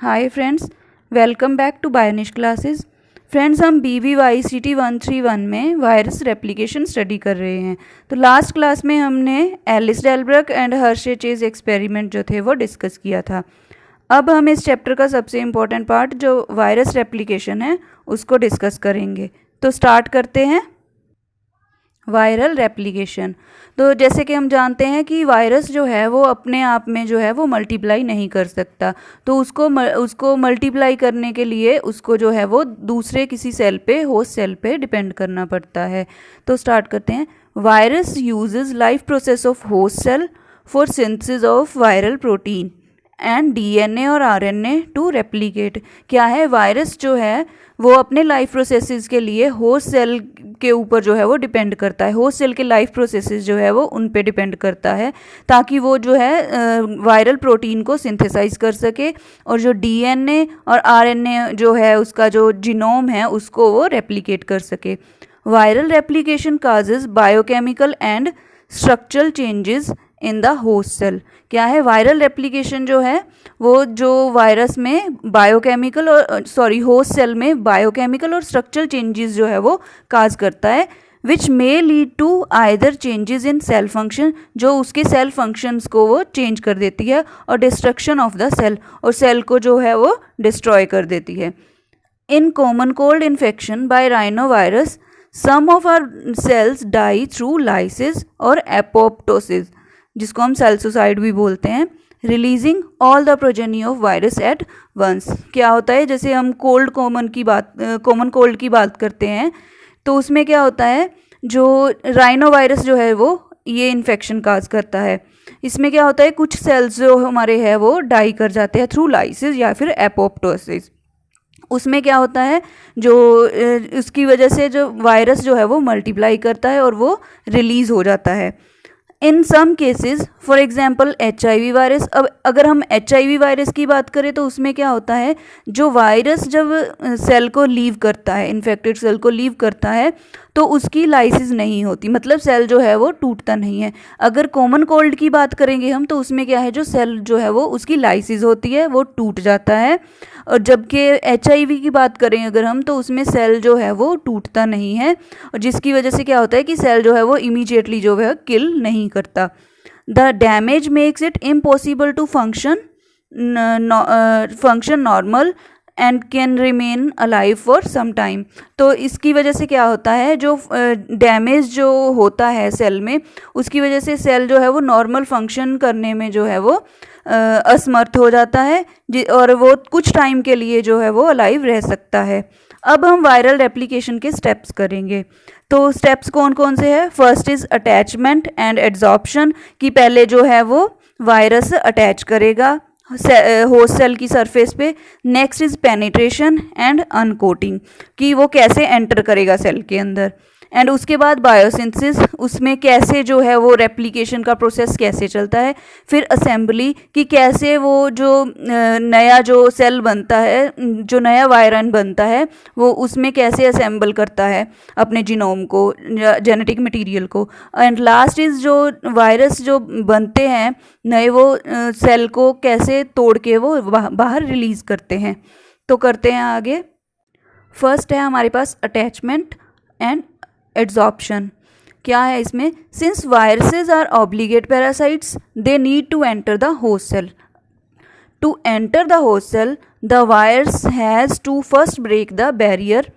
Hi friends, welcome back to बायोनिश classes. Friends, हम BVYCT 131 में वायरस रेप्लिकेशन स्टडी कर रहे हैं। तो लास्ट क्लास में हमने Alice Delbrück and Hershey-chase experiment जो थे वो डिस्कस किया था। अब हम इस चैप्टर का सबसे इम्पोर्टेंट पार्ट जो वायरस रेप्लिकेशन है उसको डिस्कस करेंगे। तो स्टार्ट करते हैं। Viral replication. तो जैसे कि हम जानते हैं कि वायरस जो है वो अपने आप में जो है वो मल्टीप्लाई नहीं कर सकता, तो उसको मल्टीप्लाई करने के लिए उसको जो है वो दूसरे किसी सेल पे, होस्ट सेल पे डिपेंड करना पड़ता है। तो स्टार्ट करते हैं। Virus uses life process of host cell for synthesis of viral protein and DNA और RNA टू रेप्लिकेट। क्या है, वायरस जो है वो अपने लाइफ प्रोसेसेस के लिए होस्ट सेल के ऊपर जो है वो डिपेंड करता है। होस्ट सेल के लाइफ प्रोसेसेस जो है वो उन पे डिपेंड करता है ताकि वो जो है वायरल प्रोटीन को सिंथेसाइज कर सके और जो DNA और RNA जो है उसका जो जीनोम है उसको वो रेप्लिकेट कर सके। Viral replication causes biochemical and structural changes in the host cell. क्या है, वायरल रेप्लिकेशन जो है वो जो वायरस में बायोकेमिकल और होस्ट सेल में बायोकेमिकल और स्ट्रक्चरल चेंजेस जो है वो काज करता है, which may lead to either changes in cell function, जो उसके सेल फंक्शंस को वो चेंज कर देती है, और डिस्ट्रक्शन ऑफ द सेल, और सेल को जो है वो डिस्ट्रॉय कर देती है। In common cold infection by rhinovirus some of our cells die through lysis और एपोप्टोसिस, जिसको हम सेल सुसाइड भी बोलते हैं, releasing all the progeny of virus at once. क्या होता है, जैसे हम कॉमन कोल्ड की बात करते हैं तो उसमें क्या होता है, जो राइनो वायरस जो है वो ये इन्फेक्शन काज करता है। इसमें क्या होता है, कुछ सेल्स जो हमारे हैं वो डाई कर जाते हैं थ्रू लाइसिस या फिर एपोप्टोसिस। उसमें क्या होता है, जो उसकी वजह से जो वायरस जो है वो मल्टीप्लाई करता है और वो रिलीज हो जाता है। In some cases, for example HIV virus. अब अगर हम HIV वायरस की बात करें तो उसमें क्या होता है, जो वायरस जब सेल को लीव करता है, इन्फेक्टेड सेल को लीव करता है, तो उसकी लाइसिस नहीं होती, मतलब सेल जो है वो टूटता नहीं है। अगर कॉमन कोल्ड की बात करेंगे हम तो उसमें क्या है, जो सेल जो है वो उसकी लाइसिस होती है, वो टूट जाता है। और जबकि HIV की बात करें अगर हम तो उसमें सेल जो है वो टूटता नहीं है, और जिसकी वजह से क्या होता है कि सेल जो है वो इमीडिएटली जो है किल नहीं करता। The damage makes it impossible to function normal and can remain alive for some time. तो इसकी वजह से क्या होता है, जो डैमेज जो होता है सेल में, उसकी वजह से सेल जो है वो नॉर्मल फंक्शन करने में जो है वो असमर्थ हो जाता है, और वो कुछ टाइम के लिए जो है वो अलाइव रह सकता है। अब हम वायरल रेप्लिकेशन के स्टेप्स करेंगे। तो स्टेप्स कौन कौन से हैं? First is attachment and adsorption, कि पहले जो है वो वायरस अटैच करेगा होस्ट सेल की सरफेस पे। Next is penetration and uncoating, कि वो कैसे एंटर करेगा सेल के अंदर। एंड उसके बाद बायोसिंथेसिस, उसमें कैसे जो है वो रेप्लिकेशन का प्रोसेस कैसे चलता है। फिर असेंबली, कि कैसे वो जो नया जो सेल बनता है, जो नया वायरन बनता है, वो उसमें कैसे असेंबल करता है अपने जीनोम को, जेनेटिक मटेरियल को। एंड लास्ट इज जो वायरस जो बनते हैं नए, वो सेल को कैसे तोड़ के वो बाहर रिलीज करते हैं। तो करते हैं आगे। फर्स्ट है हमारे पास अटैचमेंट एंड एड्सॉर्प्शन। क्या है इसमें? Since viruses are obligate parasites they need to enter the host cell. To enter the host cell the virus has to first break the barrier.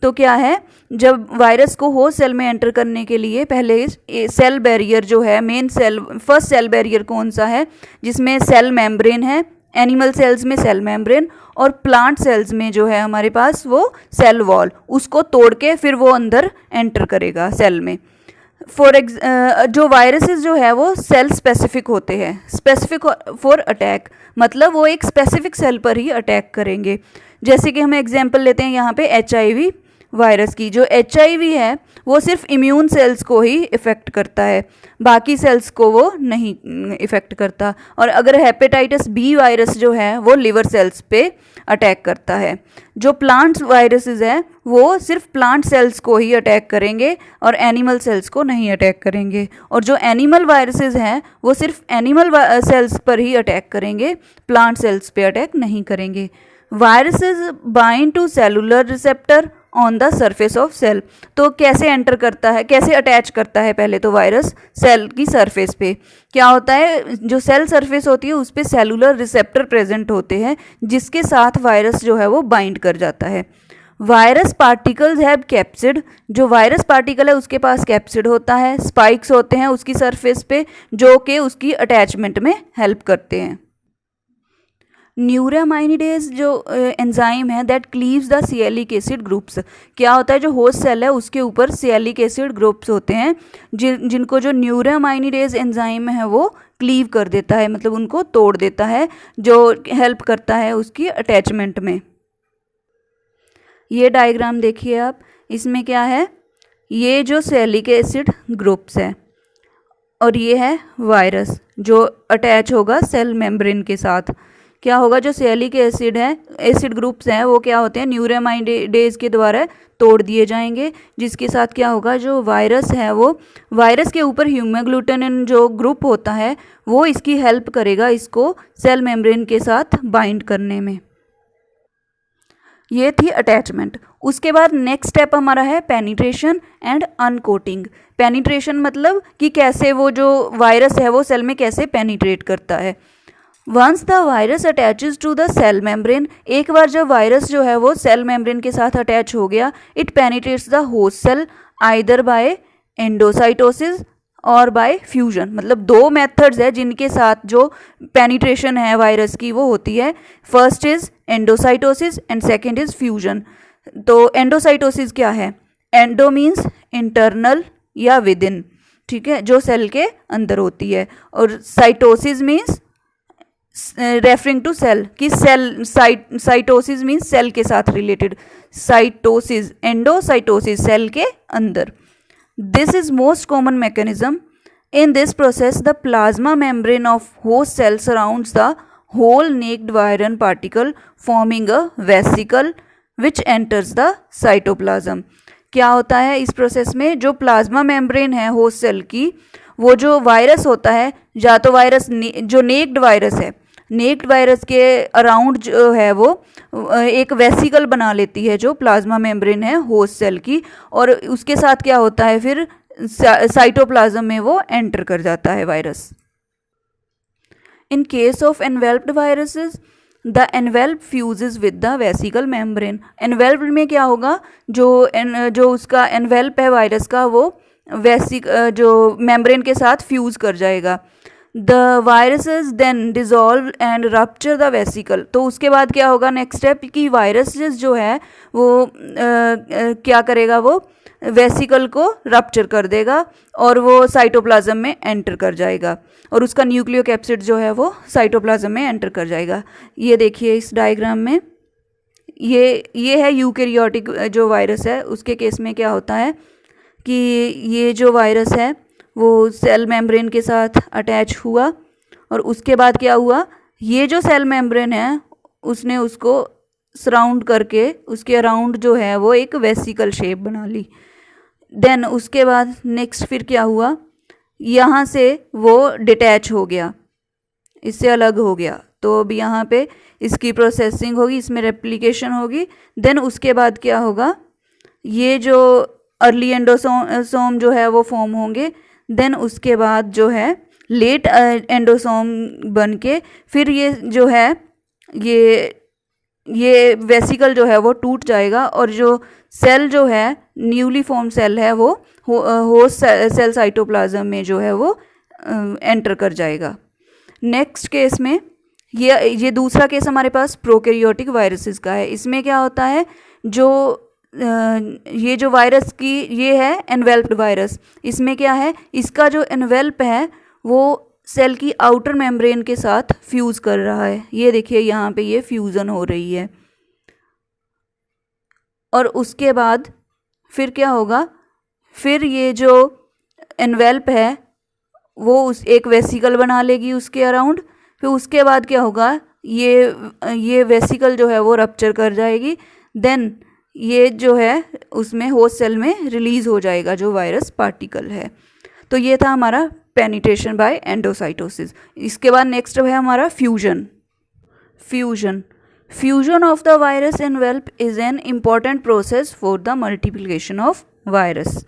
तो क्या है, जब वायरस को होस्ट सेल में enter करने के लिए पहले सेल बैरियर जो है, main cell, first cell barrier कौन सा है, जिसमें सेल मेम्ब्रेन है। एनिमल सेल्स में सेल मेम्ब्रेन, और प्लांट सेल्स में जो है हमारे पास वो सेल वॉल, उसको तोड़ के फिर वो अंदर एंटर करेगा सेल में। जो वायरसेस जो है वो सेल स्पेसिफिक होते हैं, स्पेसिफिक फॉर अटैक, मतलब वो एक स्पेसिफिक सेल पर ही अटैक करेंगे। जैसे कि हम एग्जांपल लेते हैं यहाँ पे HIV वायरस की। जो HIV है वो सिर्फ इम्यून सेल्स को ही इफ़ेक्ट करता है, बाकी सेल्स को वो नहीं इफ़ेक्ट करता। और अगर हेपेटाइटिस बी वायरस जो है वो लिवर सेल्स पे अटैक करता है। जो प्लांट्स वायरसेस है वो सिर्फ प्लांट सेल्स को ही अटैक करेंगे और एनिमल सेल्स को नहीं अटैक करेंगे। और जो एनिमल वायरसेस हैं वो सिर्फ एनिमल सेल्स पर ही अटैक करेंगे, प्लांट सेल्स पे अटैक नहीं करेंगे। Viruses bind to cellular receptor on the surface of cell. तो कैसे एंटर करता है, कैसे अटैच करता है, पहले तो वायरस सेल की सरफेस पे क्या होता है, जो सेल सरफेस होती है उस पर सेलुलर रिसेप्टर प्रेजेंट होते हैं जिसके साथ वायरस जो है वो बाइंड कर जाता है। Virus particles have capsid. जो वायरस पार्टिकल है उसके पास कैप्सिड होता है, स्पाइक्स होते हैं उसकी सरफेस पे जो कि उसकी अटैचमेंट में हेल्प करते हैं। न्यूरामाइनिडेज जो एंजाइम है that cleaves the sialic acid groups. क्या होता है, जो होस्ट सेल है उसके ऊपर सिएलिक एसिड ग्रुप्स होते हैं जिनको जो न्यूरामाइनिडेज एंजाइम है वो क्लीव कर देता है, मतलब उनको तोड़ देता है, जो हेल्प करता है उसकी अटैचमेंट में। ये डायग्राम देखिए आप, इसमें क्या है, ये जो सिएलिक एसिड ग्रुप्स है और ये है वायरस जो अटैच होगा सेल मेम्ब्रेन के साथ। क्या होगा, जो सिएलिक एसिड है, एसिड ग्रुप्स हैं वो क्या होते हैं, न्यूरामाइनिडेज के द्वारा तोड़ दिए जाएंगे, जिसके साथ क्या होगा, जो वायरस है वो वायरस के ऊपर हीमोग्लूटिनिन जो ग्रुप होता है वो इसकी हेल्प करेगा इसको सेल मेम्ब्रेन के साथ बाइंड करने में। ये थी अटैचमेंट। उसके बाद नेक्स्ट स्टेप हमारा है पेनिट्रेशन एंड अनकोटिंग। पेनिट्रेशन मतलब कि कैसे वो जो वायरस है वो सेल में कैसे पेनिट्रेट करता है। Once the virus attaches to the cell membrane, एक बार जब वायरस जो है वो सेल मेम्ब्रेन के साथ अटैच हो गया, it penetrates the host cell either by endocytosis और बाय फ्यूजन। मतलब दो मेथड्स है जिनके साथ जो पेनिट्रेशन है वायरस की वो होती है। First is endocytosis and second is fusion. तो एंडोसाइटोसिस क्या है, एंडो मीन्स इंटरनल या विद इन, ठीक है, जो सेल के अंदर होती है, और cytosis means referring to cell कि सेल साइटोसिस मीन्स सेल के साथ रिलेटेड, साइटोसिस एंडोसाइटोसिस सेल के अंदर। This is most common mechanism. In this process the plasma membrane of host cell surrounds the whole naked virion particle forming a vesicle which enters the cytoplasm। क्या होता है इस process में, जो plasma membrane है host cell की, वो जो वायरस होता है, या तो वायरस जो नेक्ड वायरस है, नेक्ड वायरस के अराउंड जो है वो एक वेसिकल बना लेती है जो प्लाज्मा मेम्ब्रेन है होस्ट सेल की, और उसके साथ क्या होता है फिर साइटोप्लाज्म में वो एंटर कर जाता है virus. In case of enveloped viruses, the envelope fuses with the vesicle membrane। enveloped में क्या होगा, जो उसका envelope है वायरस का वो जो मेम्ब्रेन के साथ फ्यूज कर जाएगा। The viruses then dissolve and rupture the vesicle। तो उसके बाद क्या होगा, नेक्स्ट स्टेप कि वायरस जो है वो क्या करेगा, वो वेसिकल को रप्चर कर देगा और वो साइटोप्लाज्म में एंटर कर जाएगा, और उसका न्यूक्लियोकैप्सिड जो है वो साइटोप्लाज्म में एंटर कर जाएगा। ये देखिए इस डायग्राम में, ये है यूकैरियोटिक जो वायरस है, उसके केस में क्या होता है कि ये जो वायरस है वो सेल मेम्ब्रेन के साथ अटैच हुआ, और उसके बाद क्या हुआ, ये जो सेल मेम्ब्रेन है उसने उसको सराउंड करके उसके अराउंड जो है वो एक वेसिकल शेप बना ली। देन उसके बाद नेक्स्ट फिर क्या हुआ, यहाँ से वो डिटैच हो गया, इससे अलग हो गया, तो अब यहाँ पे इसकी प्रोसेसिंग होगी, इसमें रेप्लिकेशन होगी। देन उसके बाद क्या होगा, ये जो अर्ली एंडोसोम जो है वो फॉर्म होंगे। देन उसके बाद जो है लेट एंडोसोम बन के फिर ये जो है ये वेसिकल जो है वो टूट जाएगा, और जो सेल जो है न्यूली फॉर्म सेल है वो होस्ट सेल साइटोप्लाज्म में जो है वो एंटर कर जाएगा। नेक्स्ट केस में ये दूसरा केस हमारे पास प्रोकैरियोटिक वायरसेस का है। इसमें क्या होता है, जो ये जो वायरस की ये है एनवेल्प्ड वायरस, इसमें क्या है, इसका जो एनवेल्प है वो सेल की आउटर मेम्ब्रेन के साथ फ्यूज़ कर रहा है। ये देखिए यहाँ पे ये फ्यूज़न हो रही है, और उसके बाद फिर क्या होगा, फिर ये जो एनवेल्प है वो उस एक वेसिकल बना लेगी उसके अराउंड। फिर उसके बाद क्या होगा, ये वेसिकल जो है वो रप्चर कर जाएगी। देन ये जो है उसमें होस्ट सेल में रिलीज हो जाएगा जो वायरस पार्टिकल है। तो ये था हमारा पेनिट्रेशन बाय एंडोसाइटोसिस। इसके बाद नेक्स्ट है हमारा fusion. Fusion of the virus envelope is an important process for the multiplication of virus.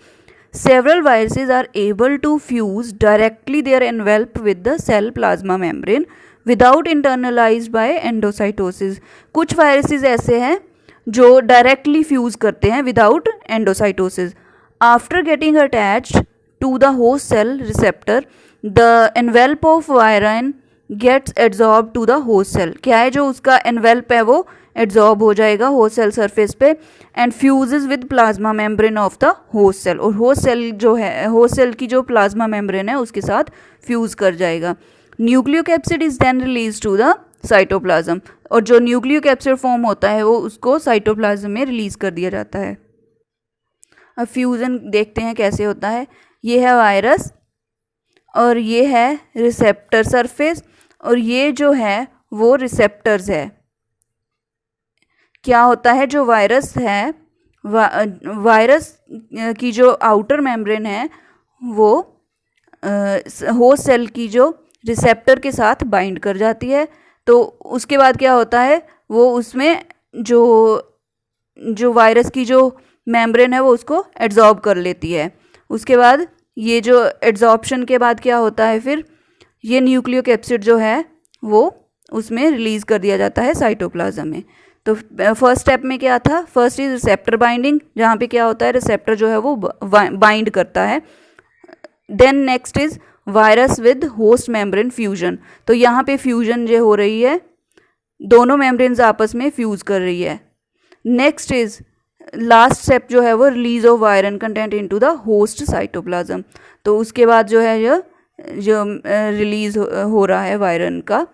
Several viruses are able to fuse directly their envelope with the cell plasma membrane without internalized by endocytosis. कुछ viruses ऐसे हैं जो directly fuse करते हैं without endocytosis. After getting attached to the host cell receptor the envelope of virion gets adsorb to the host cell. क्या है, जो उसका एनवेल्प है वो एड्जॉर्ब हो जाएगा होस्ट सेल सरफेस पे and fuses with plasma membrane of the host cell. और होस्ट सेल जो है, होस्ट सेल की जो प्लाज्मा मेम्ब्रेन है उसके साथ फ्यूज कर जाएगा. Nucleocapsid is then release to the cytoplasm. और जो न्यूक्लियोकैप्सिड फॉर्म होता है वो उसको साइटोप्लाज्म में रिलीज कर दिया जाता है. अब फ्यूजन देखते हैं कैसे होता है. ये है वायरस और ये है रिसेप्टर सरफेस और ये जो है वो रिसेप्टर्स है. क्या होता है, जो वायरस है वायरस की जो आउटर मेम्ब्रेन है वो होस्ट सेल की जो रिसेप्टर के साथ बाइंड कर जाती है. तो उसके बाद क्या होता है, वो उसमें जो वायरस की जो मेम्ब्रेन है वो उसको एड्जॉर्ब कर लेती है. उसके बाद ये जो एड्जॉर्प्शन के बाद क्या होता है, फिर ये न्यूक्लियोकैप्सिड जो है वो उसमें रिलीज कर दिया जाता है साइटोप्लाज्म में. तो फर्स्ट स्टेप में क्या था, फर्स्ट इज रिसेप्टर बाइंडिंग, जहाँ पे क्या होता है रिसेप्टर जो है वो बाइंड करता है. Then next is virus with host membrane fusion. तो यहाँ पे फ्यूजन जो हो रही है, दोनों मेम्ब्रेन्स आपस में फ्यूज कर रही है. नेक्स्ट इज लास्ट स्टेप जो है वो release of Byron content into the host cytoplasm. तो उसके बाद जो है जो रिलीज हो रहा है वायरन का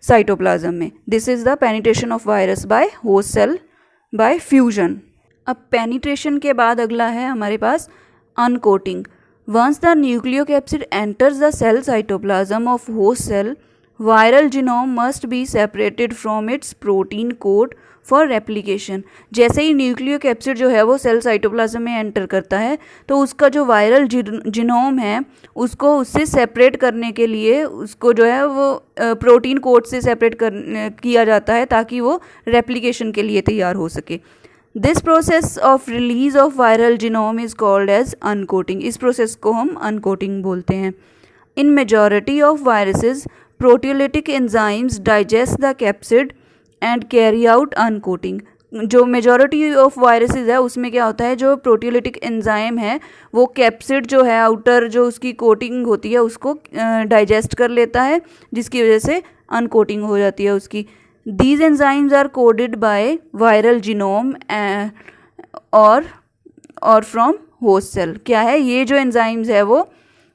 साइटोप्लाज्म में. This is the penetration of virus by host cell by fusion. अब पेनिट्रेशन के बाद अगला है हमारे पास uncoating. Once the nucleocapsid enters the cell cytoplasm of host cell, viral genome must be separated from its protein coat for replication. जैसे ही nucleocapsid जो है वो सेल साइटोप्लाज्म में एंटर करता है तो उसका जो वायरल जिनोम है उसको उससे सेपरेट करने के लिए उसको जो है वो प्रोटीन कोट से सेपरेट किया जाता है ताकि वो रेप्लिकेशन के लिए तैयार हो सके. This process of release of viral genome is called as uncoating. इस प्रोसेस को हम अनकोटिंग बोलते हैं. In majority of viruses proteolytic enzymes digest the capsid and carry out uncoating. जो मेजॉरिटी ऑफ वायरसेस है उसमें क्या होता है, जो प्रोटियोलिटिक एंजाइम है वो कैप्सिड जो है आउटर जो उसकी कोटिंग होती है उसको डाइजेस्ट कर लेता है, जिसकी वजह से अनकोटिंग हो जाती है उसकी. These enzymes are coded by viral genome और फ्रॉम होस्ट सेल. क्या है, ये जो एंजाइम्स है वो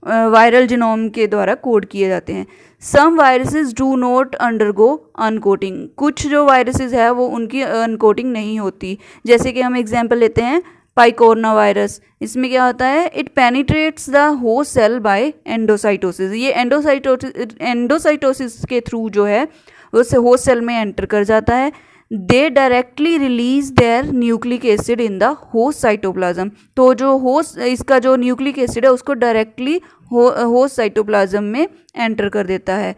वायरल जिनोम के द्वारा कोड किए जाते हैं. Some viruses do not undergo uncoating. कुछ जो वायरसेस है वो उनकी अनकोटिंग नहीं होती. जैसे कि हम एग्जांपल लेते हैं पाइकोरना वायरस. इसमें क्या होता है, it penetrates the host cell by endocytosis. ये एंडोसाइटोसिस के थ्रू जो है वो होस्ट सेल में एंटर कर जाता है. They directly release their nucleic acid in the host cytoplasm. तो जो होस्ट इसका जो न्यूक्लिक एसिड है उसको डायरेक्टली होस्ट साइटोप्लाज्म में एंटर कर देता है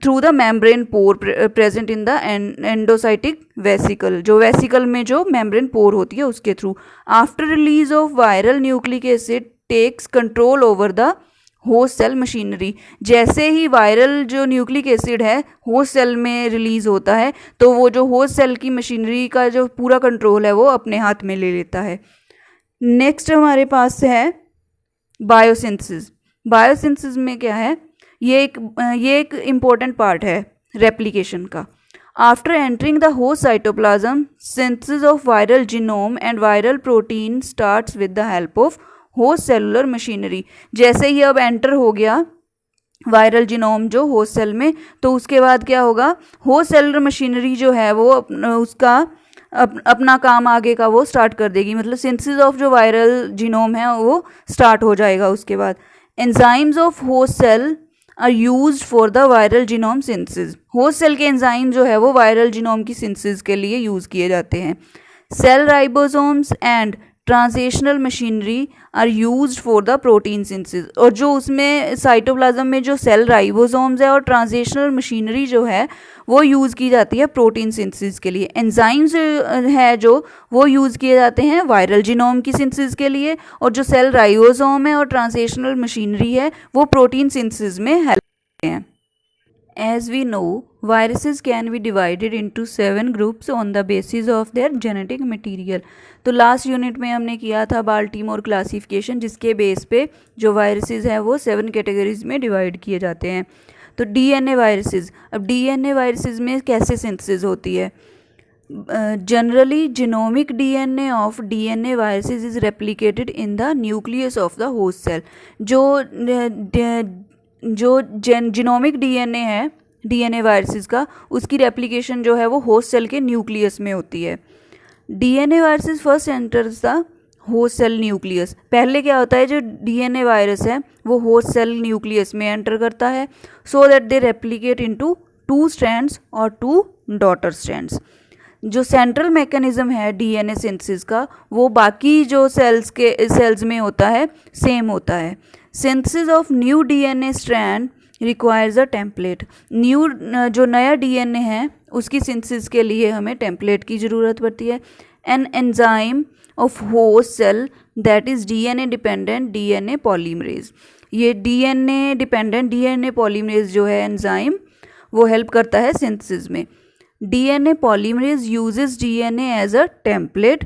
through the membrane pore present in the endocytic vesicle. जो वेसिकल में जो मेम्ब्रेन पोर होती है उसके through. After release of viral nucleic acid takes control over the host cell machinery. जैसे ही वायरल जो न्यूक्लिक एसिड है होस्ट सेल में रिलीज होता है तो वो जो होस्ट सेल की मशीनरी का जो पूरा कंट्रोल है वो अपने हाथ में ले लेता है. नेक्स्ट हमारे पास है बायोसिंथेसिस. बायोसिंथेसिस में क्या है, ये एक इम्पोर्टेंट पार्ट है रेप्लिकेशन का. After entering the host cytoplasm, synthesis of viral genome and viral protein starts with the help of host cellular machinery. जैसे ही अब एंटर हो गया वायरल जिनोम जो होस्ट सेल में, तो उसके बाद क्या होगा, होस्ट सेलुलर मशीनरी जो है वो उसका अपना काम आगे का वो स्टार्ट कर देगी, मतलब सिंथेसिस ऑफ जो वायरल जीनोम है वो स्टार्ट हो जाएगा उसके बाद। Enzymes of host cell are used for the viral genome synthesis. Host cell के एंजाइम जो है वो वायरल जीनोम की सिंथेसिस के लिए यूज़ किए जाते हैं। Cell ribosomes and translational machinery are used for the protein synthesis. और जो उसमें साइटोप्लाज्म में जो सेल राइबोसोम्स है और ट्रांसलेशनल मशीनरी जो है वो यूज़ की जाती है प्रोटीन सिंथेसिस के लिए। एंजाइम्स है जो वो यूज़ किए जाते हैं वायरल जीनोम की सिंथेसिस के लिए, और जो सेल राइबोसोम है और ट्रांसलेशनल मशीनरी है वो प्रोटीन सिंथेसिस में हेल्प करते हैं। As we know, viruses can be divided into 7 groups on the basis of their genetic material। तो लास्ट यूनिट में हमने किया था बाल्टीमोर क्लासिफिकेशन, जिसके बेस पे जो वायरसेस हैं वो 7 कैटेगरीज में डिवाइड किए जाते हैं। तो डीएनए वायरसेस, अब डीएनए वायरसेस में कैसे सिंथेसिस होती है? Generally genomic DNA of DNA viruses is replicated in the nucleus of the host cell. जो जिनोमिक डीएनए है डीएनए वायरसेस का, उसकी रेप्लिकेशन जो है वो होस्ट सेल के न्यूक्लियस में होती है। DNA viruses first enters the host cell nucleus. पहले क्या होता है, जो डीएनए वायरस है वो होस्ट सेल न्यूक्लियस में एंटर करता है, so that they replicate into 2 strands और 2 डॉटर स्ट्रैंड्स। जो सेंट्रल मैकेनिज्म है डीएनए सिंथेसिस का वो बाकी जो सेल्स में होता है सेम होता है। Synthesis of new DNA strand requires a template. जो नया डीएनए है उसकी सिंथेसिस के लिए हमें टेम्पलेट की ज़रूरत पड़ती है। An enzyme of host cell that is DNA dependent DNA polymerase. ये डीएनए डिपेंडेंट डीएनए पॉलीमरेज जो है एंजाइम वो हेल्प करता है सिंथेसिस में। DNA polymerase uses DNA as a template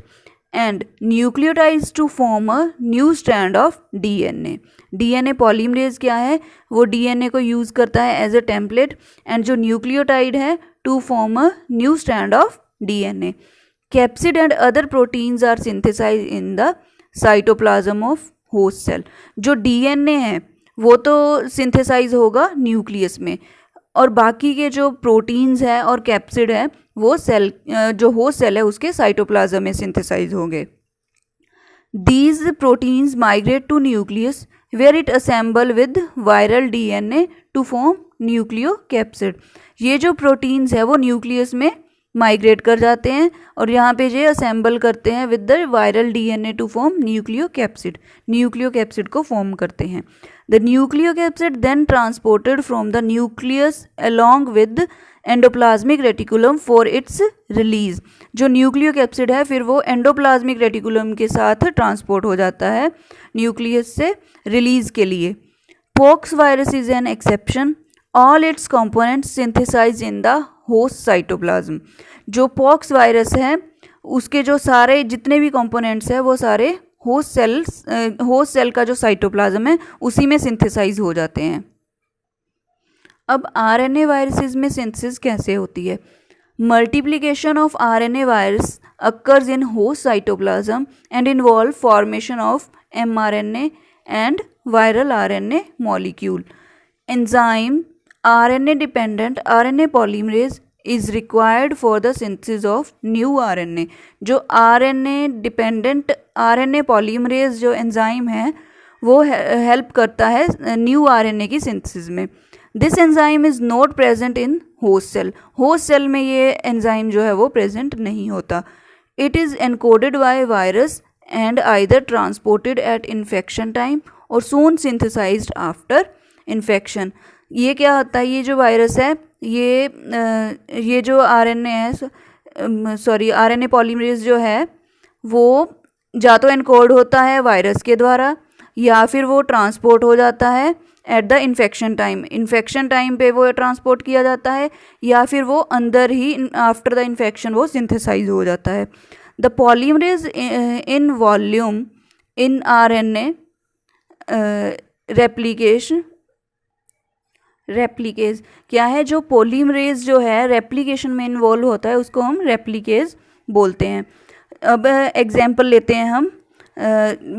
and nucleotides to form a new strand of DNA। DNA polymerase क्या है, वो DNA को यूज़ करता है एज अ टेम्पलेट, एंड जो न्यूक्लियोटाइड है to form a new strand of DNA। Capsid and other proteins are synthesize in the cytoplasm of host cell. जो DNA है वो तो सिंथेसाइज होगा न्यूक्लियस में, और बाकी के जो प्रोटीन्स है और कैप्सिड है वो सेल जो होस्ट सेल है उसके साइटोप्लाज्म में सिंथेसाइज होंगे। These proteins migrate to nucleus where it assemble with viral DNA to form nucleocapsid. ये जो प्रोटीन्स है वो न्यूक्लियस में माइग्रेट कर जाते हैं और यहाँ पे ये असेंबल करते हैं with the viral DNA to form nucleocapsid को फॉर्म करते हैं। The nucleocapsid then transported from the nucleus along with endoplasmic reticulum for its release. जो न्यूक्लियो कैप्सिड है फिर वो एंडोप्लाज्मिक रेटिकुलम के साथ ट्रांसपोर्ट हो जाता है न्यूक्लियस से रिलीज के लिए। Pox virus is an exception, all its components synthesize in the host cytoplasm. जो पॉक्स वायरस है उसके जो सारे जितने भी कंपोनेंट्स हैं वो सारे होस्ट सेल का जो साइटोप्लाज्म है उसी में सिंथेसाइज हो जाते हैं। अब आरएनए वायरसेस में सिंथेसिस कैसे होती है? Multiplication of RNA virus occurs in host cytoplasm and involve formation of mRNA and viral RNA molecule. Enzyme RNA dependent RNA polymerase is required for the synthesis of new RNA। जो RNA dependent RNA polymerase जो enzyme है वो help करता है new RNA की synthesis में। This enzyme is not present in host cell. Host cell में ये एंजाइम जो है वो प्रेजेंट नहीं होता। It is encoded by virus and either transported at infection time और सून सिंथेसाइज्ड आफ्टर इन्फेक्शन। ये क्या होता है, ये जो वायरस है ये जो आरएनए है आरएनए पॉलीमरेज जो है वो या तो एनकोड होता है वायरस के द्वारा या फिर वो ट्रांसपोर्ट हो जाता है एट द इन्फेक्शन टाइम पे वो ट्रांसपोर्ट किया जाता है, या फिर वो अंदर ही आफ्टर द इन्फेक्शन वो सिंथेसाइज हो जाता है। The polymerase in volume in RNA replicase क्या है, जो पॉलीमरेज जो है रेप्लिकेशन में इन्वॉल्व होता है उसको हम रेप्लिकेज बोलते हैं। अब एग्जांपल लेते हैं हम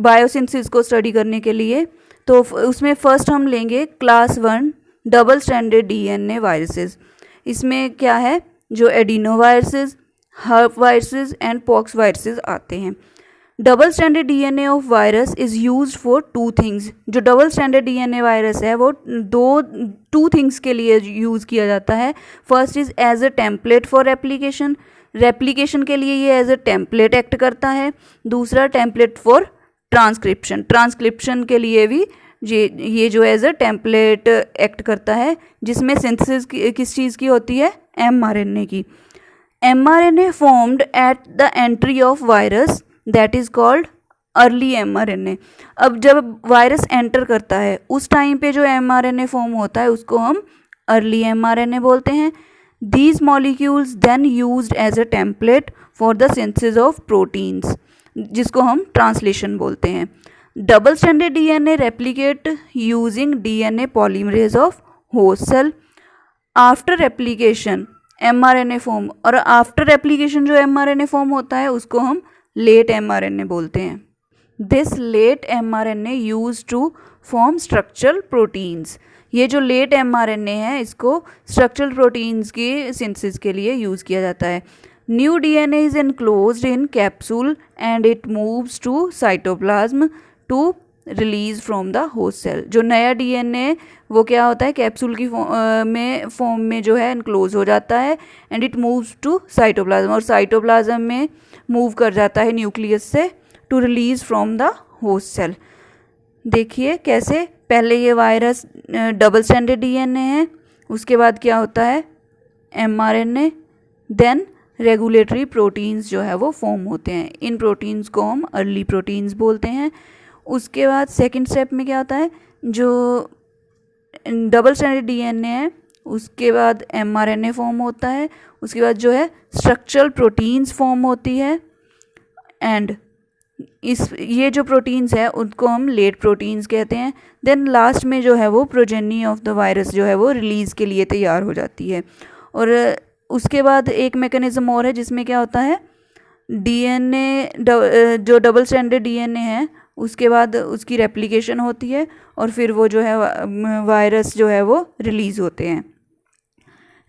बायोसिंथेसिस को स्टडी करने के लिए। तो उसमें फर्स्ट हम लेंगे class 1 double stranded DNA viruses. इसमें क्या है, जो adeno viruses, herpes viruses and pox viruses आते हैं। Double standard DNA of virus is used for two things. जो डबल स्टैंडर्ड डीएनए वायरस है वो टू थिंग्स के लिए यूज़ किया जाता है। First is as a template for replication, replication के लिए ये एज अ टेम्पलेट एक्ट करता है। दूसरा टेम्पलेट फॉर ट्रांसक्रिप्शन, ट्रांसक्रिप्शन के लिए भी ये जो एज अ टेम्पलेट एक्ट करता है, जिसमें सिंथेसिस किस चीज़ की होती है, mRNA की। mRNA formed at the entry of virus that is called early mRNA। अब जब वायरस एंटर करता है उस टाइम पे जो mRNA फॉर्म होता है उसको हम अर्ली mRNA बोलते हैं। These molecules then used as a template for the synthesis of proteins, जिसको हम ट्रांसलेशन बोलते हैं। Double standard DNA replicate using DNA polymerase of host cell. After replication mRNA form, और आफ्टर रेप्लिकेशन जो mRNA form होता है उसको हम लेट mRNA बोलते हैं। This late mRNA use to form structural proteins. ये जो लेट mRNA है इसको स्ट्रक्चरल प्रोटीन्स की सिंथेसिस के लिए यूज़ किया जाता है। New DNA is enclosed in capsule and it moves to cytoplasm to release from the host cell. जो नया डीएनए वो क्या होता है, कैप्सूल की फॉर्म में जो है एनक्लोज हो जाता है and it moves to cytoplasm, और साइटोप्लाज्म में मूव कर जाता है न्यूक्लियस से to release from the host cell. देखिए कैसे, पहले ये वायरस डबल स्टैंडर्ड डीएनए है, उसके बाद क्या होता है mRNA, देन रेगुलेटरी प्रोटीन्स जो है वो फॉर्म होते हैं। इन प्रोटीन्स को हम अर्ली प्रोटीन्स बोलते हैं। उसके बाद सेकंड स्टेप में क्या होता है, जो डबल स्टैंडर्ड डीएनए है उसके बाद mRNA फॉर्म होता है, उसके बाद जो है स्ट्रक्चरल प्रोटीन्स फॉर्म होती है एंड ये जो प्रोटीन्स है उनको हम लेट प्रोटीन्स कहते हैं। देन लास्ट में जो है वो प्रोजेनी ऑफ द वायरस जो है वो रिलीज़ के लिए तैयार हो जाती है। और उसके बाद एक मैकेनिज़्म और है जिसमें क्या होता है, डीएनए जो डबल स्टैंडर्ड डीएनए है उसके बाद उसकी रेप्लिकेशन होती है और फिर वो जो है वायरस जो है वो रिलीज़ होते हैं।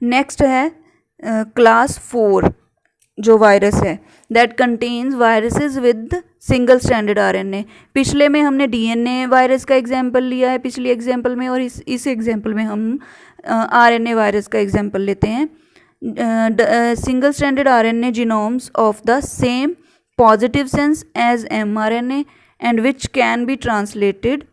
नेक्स्ट है क्लास 4 जो वायरस है, that contains viruses with single standard RNA. पिछले में हमने डीएनए वायरस का एग्जाम्पल लिया है पिछली एग्जाम्पल में, और इस एग्जाम्पल में हम आरएनए वायरस का एग्जाम्पल लेते हैं। Single standard RNA genomes of the same positive sense as mRNA and which can be translated,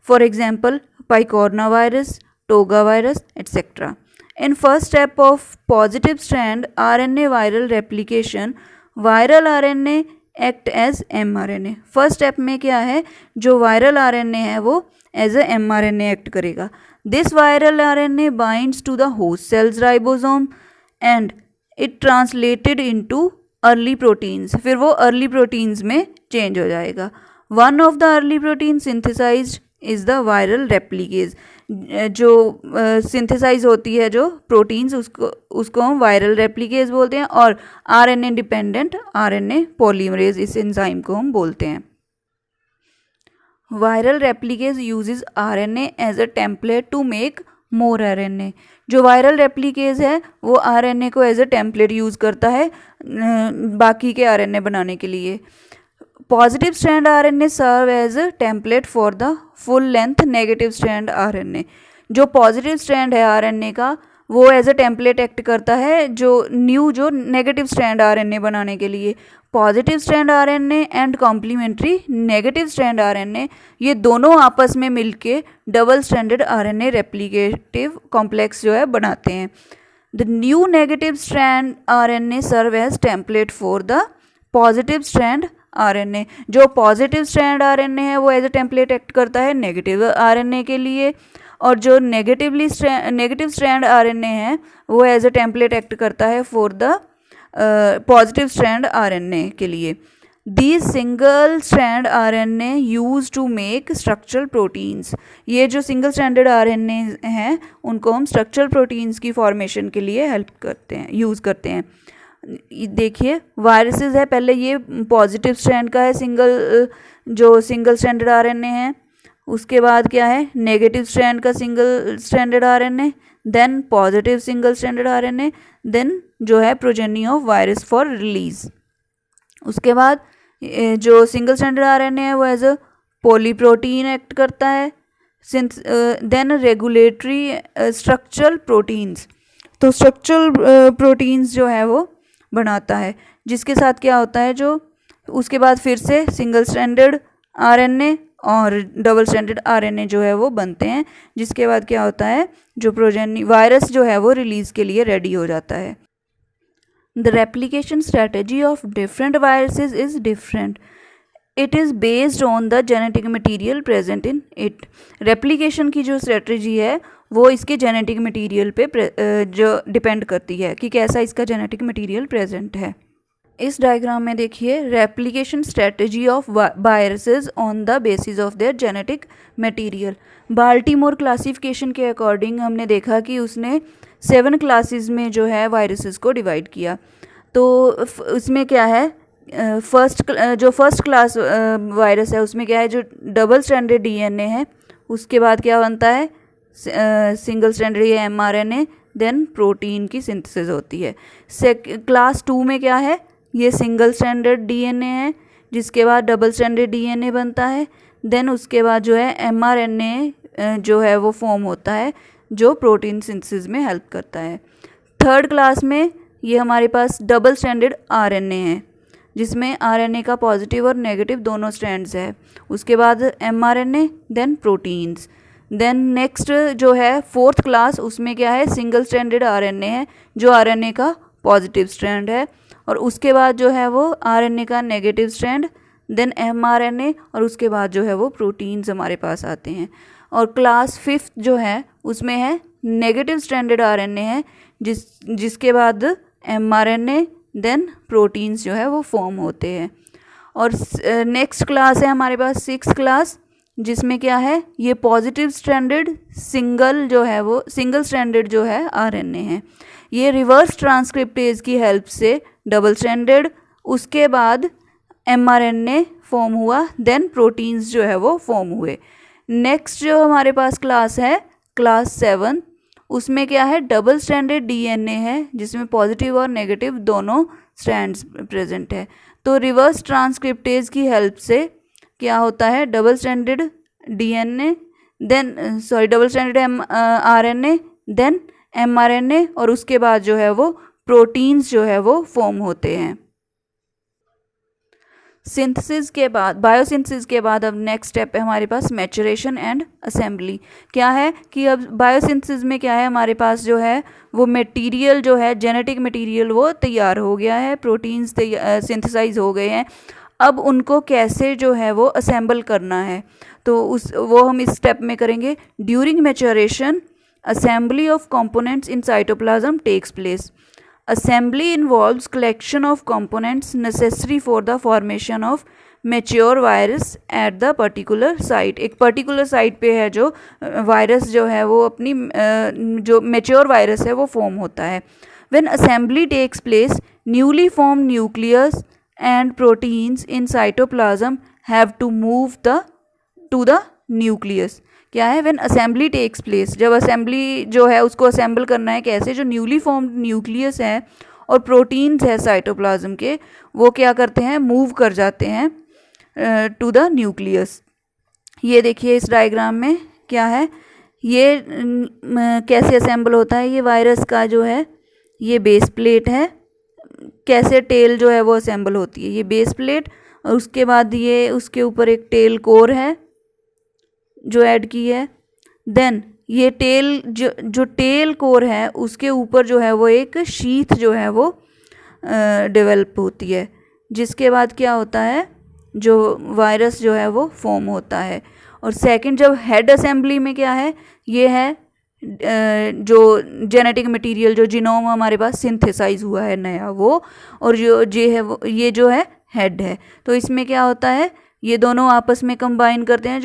for example picorna virus, toga virus, etc. In first step of positive strand RNA viral replication, viral RNA act as mRNA. First step में क्या है, जो viral RNA है वो as a mRNA act करेगा। This viral RNA binds to the host cell's ribosome and it translated into early proteins, फिर वो early proteins में चेंज हो जाएगा। One of the early protein synthesized is the viral replicase. जो synthesize होती है जो प्रोटीन्स उसको हम वायरल रेप्लिकेज बोलते हैं, और आरएनए डिपेंडेंट आरएनए पॉलीमरेज इस एंजाइम को हम बोलते हैं। Viral replicase uses RNA as a template to make more RNA. जो वायरल रेप्लिकेज है वो आरएनए को एज अ टेम्पलेट यूज़ करता है बाकी के आरएनए बनाने के लिए। Positive strand RNA serve as a template for the full length negative strand RNA. जो पॉजिटिव स्ट्रैंड है आरएनए का वो एज अ टेम्पलेट एक्ट करता है जो नेगेटिव स्ट्रैंड आरएनए बनाने के लिए। Positive strand RNA and complementary negative strand RNA ये दोनों आपस में मिलके double stranded RNA replicative complex जो है बनाते हैं। The new negative strand RNA serve as template for the positive strand RNA. जो पॉजिटिव स्ट्रैंड आरएनए है वो एज अ टेम्पलेट एक्ट करता है नेगेटिव आरएनए के लिए, और जो नेगेटिव स्ट्रैंड आरएनए है वो एज अ टेम्पलेट एक्ट करता है for the positive strand RNA के लिए। These single strand RNA use to make structural proteins. ये जो सिंगल स्ट्रैंडेड आरएनए हैं उनको हम स्ट्रक्चरल प्रोटीन्स की फॉर्मेशन के लिए हेल्प करते हैं, यूज़ करते हैं। देखिए वायरसेस है, पहले ये पॉजिटिव स्ट्रैंड का है सिंगल स्ट्रैंडेड आरएनए है, उसके बाद क्या है नेगेटिव स्ट्रैंड का single stranded RNA, then positive single stranded RNA, then जो है progeny of virus for release. उसके बाद जो सिंगल स्ट्रैंडेड आरएनए है वो एज अ पॉलीप्रोटीन एक्ट करता है। देन रेगुलेटरी स्ट्रक्चरल प्रोटीन्स, तो स्ट्रक्चरल प्रोटीन्स जो है वो बनाता है, जिसके साथ क्या होता है, जो उसके बाद फिर से सिंगल स्ट्रैंडेड आरएनए और डबल स्ट्रैंडेड आरएनए जो है वो बनते हैं, जिसके बाद क्या होता है, जो प्रोजेनी वायरस जो है वो रिलीज के लिए रेडी हो जाता है। The replication strategy of different viruses is different. It is based on the genetic material present in it. Replication की जो strategy है वो इसके genetic material पे जो डिपेंड करती है कि कैसा इसका genetic material present है। इस डायग्राम में देखिए replication strategy of viruses on the basis of their genetic material. Baltimore classification के अकॉर्डिंग हमने देखा कि उसने 7 क्लासेस में जो है वायरसेस को डिवाइड किया। तो उसमें क्या है, फर्स्ट क्लास वायरस है उसमें क्या है, जो डबल स्ट्रैंडेड डीएनए है, उसके बाद क्या बनता है, सिंगल स्ट्रैंडेड या एमआरएनए, देन प्रोटीन की सिंथेसिस होती है। क्लास 2 में क्या है, ये सिंगल स्ट्रैंडेड डीएनए है, जिसके बाद डबल स्ट्रैंडेड डीएनए बनता है, देन उसके बाद जो है एमआरएनए जो है वो फॉर्म होता है, जो प्रोटीन सिंथेसिस में हेल्प करता है। थर्ड क्लास में ये हमारे पास डबल स्ट्रैंडेड आरएनए है, जिसमें आरएनए का पॉजिटिव और नेगेटिव दोनों स्ट्रैंड्स है। उसके बाद mRNA, then proteins. Then next जो है फोर्थ क्लास, उसमें क्या है, सिंगल स्ट्रैंडेड आरएनए है, जो आरएनए का पॉजिटिव स्ट्रैंड है, और उसके बाद जो है वो आरएनए का नेगेटिव स्ट्रैंड, देन एमआरएनए, और उसके बाद जो है वो प्रोटीन्स हमारे पास आते हैं। और क्लास 5 जो है उसमें है नेगेटिव स्ट्रैंडेड आरएनए है, जिसके बाद एमआरएनए, देन प्रोटीन्स जो है वो फॉर्म होते हैं। और नेक्स्ट क्लास है हमारे पास 6 क्लास, जिसमें क्या है, ये पॉजिटिव स्ट्रैंडेड सिंगल स्ट्रैंडेड जो है आरएनए है। ये रिवर्स ट्रांसक्रिप्टेज की हेल्प से डबल स्ट्रैंडेड, उसके बाद एमआरएनए फॉर्म हुआ, देन प्रोटीन्स जो है वो फॉर्म हुए। नेक्स्ट जो हमारे पास क्लास है क्लास 7, उसमें क्या है, डबल स्ट्रैंडेड डीएनए है, जिसमें पॉजिटिव और नेगेटिव दोनों स्ट्रैंड्स प्रेजेंट है। तो रिवर्स ट्रांसक्रिप्टेज की हेल्प से क्या होता है, double stranded DNA, double stranded RNA, then mRNA, और उसके बाद जो है वो प्रोटीन्स जो है वो फॉर्म होते हैं। सिंथेसिस के बाद, बायोसिंथेसिस के बाद अब नेक्स्ट स्टेप है हमारे पास मैच्योरेशन एंड असेंबली। क्या है कि अब बायोसिंथेसिस में क्या है, हमारे पास जो है वो मटेरियल जो है, जेनेटिक मटेरियल वो तैयार हो गया है, प्रोटीन्स सिंथेसाइज हो गए हैं। अब उनको कैसे जो है वो असेंबल करना है, तो वो हम इस स्टेप में करेंगे। During maturation assembly of components in cytoplasm takes place. Assembly involves collection of components necessary for the formation of mature virus at the particular site. एक particular site पे है जो वायरस जो है वो अपनी जो mature virus है वो फॉर्म होता है। When assembly takes place, newly formed nucleus and proteins in cytoplasm have to move to the nucleus. क्या है, व्हेन असेंबली टेक्स प्लेस, जब असेंबली जो है उसको असेंबल करना है, कैसे, जो न्यूली फॉर्म्ड न्यूक्लियस है और प्रोटीन्स है साइटोप्लाज्म के, वो क्या करते हैं, मूव कर जाते हैं टू द न्यूक्लियस। ये देखिए इस डायग्राम में क्या है, ये कैसे असेंबल होता है, ये वायरस का जो है ये बेस प्लेट है, कैसे टेल जो है वो असेंबल होती है, ये बेस प्लेट, और उसके बाद ये उसके ऊपर एक टेल कोर है जो ऐड की है। देन ये टेल जो टेल कोर है उसके ऊपर जो है वो एक शीथ जो है वो डेवलप होती है, जिसके बाद क्या होता है, जो वायरस जो है वो फॉर्म होता है। और सेकंड जब हेड असेंबली में क्या है, ये है जो जेनेटिक मटेरियल, जो जीनोम हमारे पास सिंथेसाइज हुआ है नया वो, और ये जो है हेड है। तो इसमें क्या होता है, ये दोनों आपस में कंबाइन करते हैं,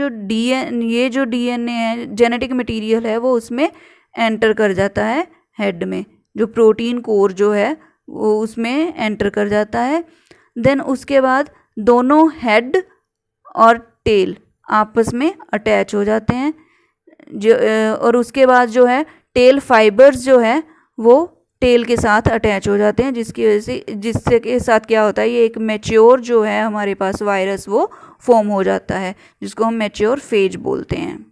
ये जो डीएनए है, जेनेटिक मटेरियल है, वो उसमें एंटर कर जाता है हेड में, जो प्रोटीन कोर जो है वो उसमें एंटर कर जाता है। देन उसके बाद दोनों हेड और टेल आपस में अटैच हो जाते हैं, और उसके बाद जो है टेल फाइबर्स जो है वो टेल के साथ अटैच हो जाते हैं, जिसकी वजह से जिससे के साथ क्या होता है, ये एक मैच्योर जो है हमारे पास वायरस वो फॉर्म हो जाता है, जिसको हम मैच्योर फेज बोलते हैं।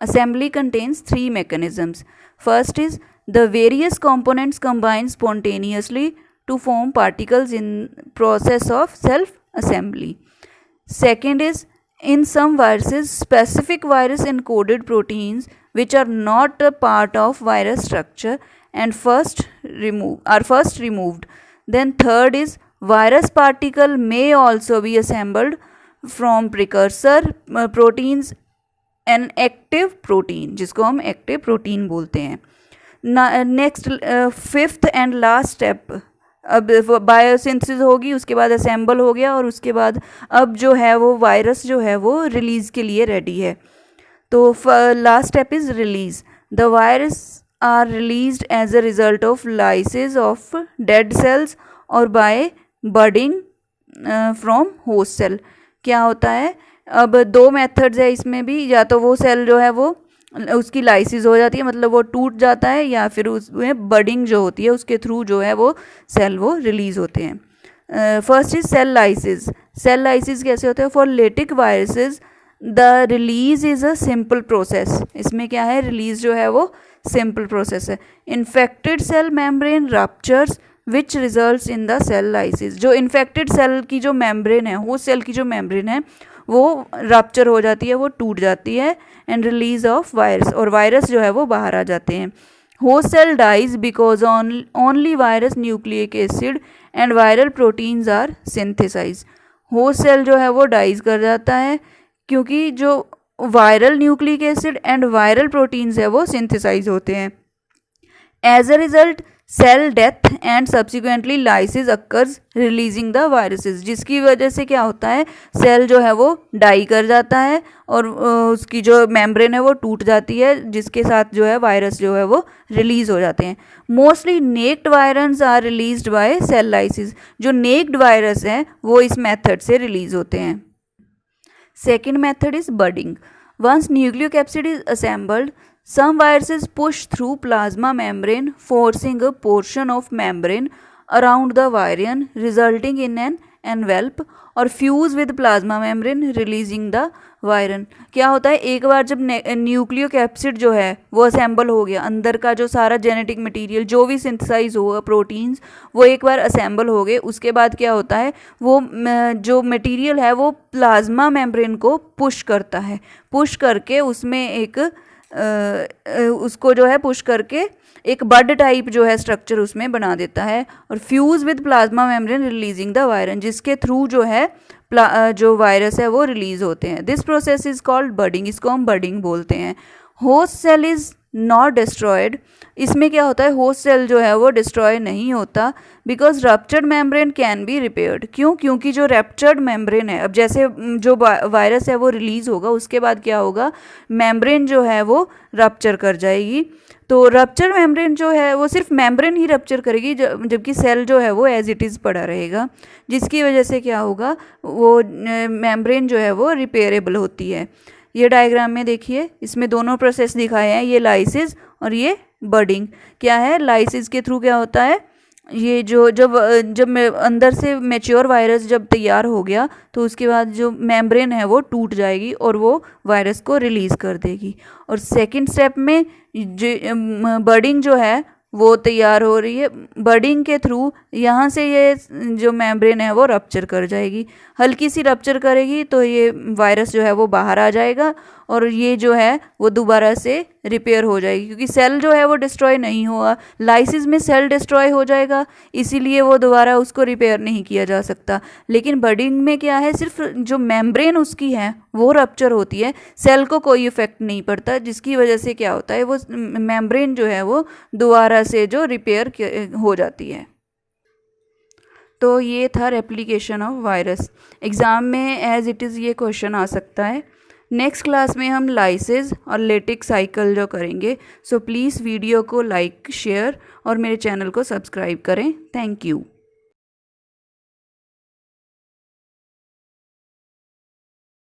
Assembly contains three mechanisms. First is the various components combine spontaneously to form particles in process of self-assembly. Second is in some viruses, specific virus encoded proteins which are not a part of virus structure and first removed. Then third is virus particle may also be assembled from precursor proteins an active protein, जिसको हम active protein बोलते हैं। Next fifth and last step, अब biosynthesis होगी, उसके बाद assemble हो गया और उसके बाद अब जो है वो वायरस जो है वो रिलीज़ के लिए रेडी है। तो last step is release. The virus are released as a result of lysis of dead cells और by budding from host cell. क्या होता है, अब दो मेथड्स है इसमें भी, या तो वो सेल जो है वो उसकी लाइसिस हो जाती है, मतलब वो टूट जाता है, या फिर उसमें बडिंग जो होती है उसके थ्रू जो है वो सेल वो रिलीज़ होते हैं। First is cell lysis. Cell lysis कैसे होते हैं? For lytic viruses the release is a simple process. इसमें क्या है, रिलीज जो है वो सिंपल प्रोसेस है। Infected cell membrane ruptures which results in the cell lysis. जो इन्फेक्टेड सेल की जो मेम्ब्रेन है, होस्ट सेल की जो मेम्ब्रेन है वो रप्चर हो जाती है, वो टूट जाती है, एंड रिलीज ऑफ वायरस, और वायरस जो है वो बाहर आ जाते हैं। Host cell dies because only virus nucleic acid and viral proteins are synthesize. Host cell जो है वो डाइज कर जाता है क्योंकि जो viral nucleic acid and viral proteins है वो सिंथेसाइज होते हैं। As a result cell death and subsequently lysis occurs releasing the viruses, जिसकी वजह से क्या होता है, सेल जो है वो डाई कर जाता है और उसकी जो मेम्ब्रेन है वो टूट जाती है, जिसके साथ जो है वायरस जो है वो रिलीज हो जाते हैं। Mostly naked virus are released by cell lysis. जो नेक्ड वायरस है वो इस मेथड से रिलीज होते हैं। Second method is budding. Once nucleocapsid is assembled, some viruses push through plasma membrane, forcing a portion of membrane around the virion, resulting in an envelope or fuse with plasma membrane, releasing the virion। क्या होता है, एक बार जब nucleocapsid जो है वो assemble हो गया, अंदर का जो सारा जेनेटिक मटेरियल जो भी सिंथेसाइज होगा, प्रोटीन्स, वो एक बार असेंबल हो गए, उसके बाद क्या होता है, वो जो मटेरियल है वो प्लाज्मा मेम्ब्रेन को पुश करता है, पुश करके उसमें एक उसको जो है पुश करके एक बड टाइप जो है स्ट्रक्चर उसमें बना देता है, और fuse with plasma membrane releasing the virion, जिसके थ्रू जो है जो वायरस है वो रिलीज होते हैं। This process is called budding, इसको हम बडिंग बोलते हैं। Host cell is not destroyed. इसमें क्या होता है, होस्ट सेल जो है वो डिस्ट्रॉय नहीं होता, because ruptured membrane can be repaired. क्यों? क्योंकि जो रप्चर्ड मेम्ब्रेन है, अब जैसे जो वायरस है वो रिलीज होगा, उसके बाद क्या होगा, मेम्ब्रेन जो है वो रप्चर कर जाएगी। तो रप्चर मेम्ब्रेन जो है वो सिर्फ मेम्ब्रेन ही रप्चर करेगी, जबकि सेल जो है वो एज इट इज़ पड़ा रहेगा, जिसकी वजह से क्या होगा, वो मेम्ब्रेन जो है वो रिपेयरेबल होती है। ये डायग्राम में देखिए, इसमें दोनों प्रोसेस दिखाए हैं, ये लाइसिस और ये बडिंग। क्या है, लाइसिस के थ्रू क्या होता है, ये जो जब अंदर से मैच्योर वायरस जब तैयार हो गया तो उसके बाद जो मेम्ब्रेन है वो टूट जाएगी और वो वायरस को रिलीज़ कर देगी। और सेकंड स्टेप में बडिंग जो है वो तैयार हो रही है, बडिंग के थ्रू यहाँ से ये जो मेम्ब्रेन है वो रप्चर कर जाएगी, हल्की सी रप्चर करेगी तो ये वायरस जो है वो बाहर आ जाएगा और ये जो है वो दोबारा से रिपेयर हो जाएगी, क्योंकि सेल जो है वो डिस्ट्रॉय नहीं हुआ। लाइसिस में सेल डिस्ट्रॉय हो जाएगा, इसीलिए वो दोबारा उसको रिपेयर नहीं किया जा सकता। लेकिन बडिंग में क्या है, सिर्फ जो मेम्ब्रेन उसकी है वो रप्चर होती है, सेल को कोई इफेक्ट नहीं पड़ता, जिसकी वजह से क्या होता है, वो मेम्ब्रेन जो है वो दोबारा से जो रिपेयर हो जाती है। तो ये था रेप्लिकेशन ऑफ वायरस। एग्ज़ाम में एज इट इज़ ये क्वेश्चन आ सकता है। नेक्स्ट क्लास में हम लाइसिस और लेटिक साइकिल जो करेंगे। सो प्लीज़ वीडियो को लाइक, शेयर और मेरे चैनल को सब्सक्राइब करें। Thank you.